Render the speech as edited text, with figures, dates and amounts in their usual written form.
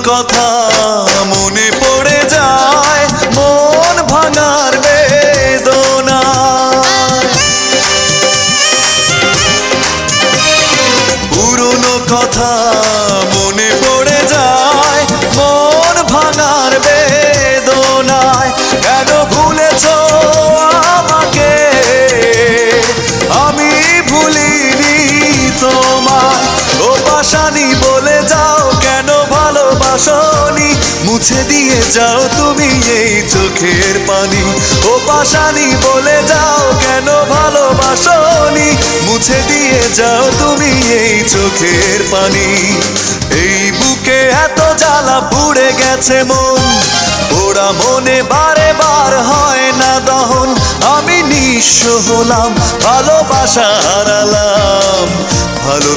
কথা মনে পড়ে যায়, মন ভাঙার বেদনা। পুরনো কথা মনে পড়ে যায়, মন ভাঙার বেদনায়। কেন ভুলেছো আমাকে, আমি ভুলিনি তোমায়। ও পাশানি বলে যাও কেন ভালোবাসনি, মুছে দিয়ে যাও তুমি এই চোখের পানি। ও পাশানি বলে যাও কেন ভালোবাসনি, মুছে দিয়ে যাও তুমি এই চোখের পানি। এই বুকে এত জ্বালা পুড়ে গেছে মন, পোড়া মনে বারে বার হয় না দহন। আমি নিঃস্ব হলাম, ভালোবাসা হারালাম, ভালো